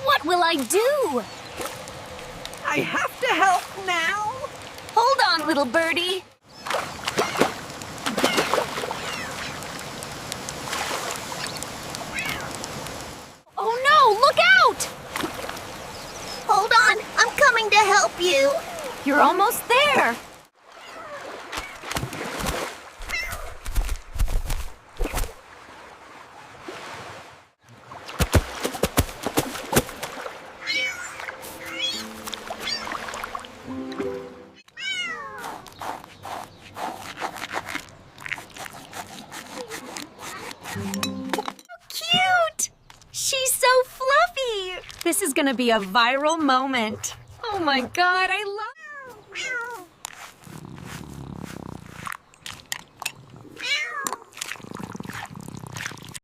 What will I do? I have to help now. Hold on, little birdie. Oh no, look out! Hold on, I'm coming to help you. You're almost there. Cute! She's so fluffy! This is gonna be a viral moment. Oh my god, I love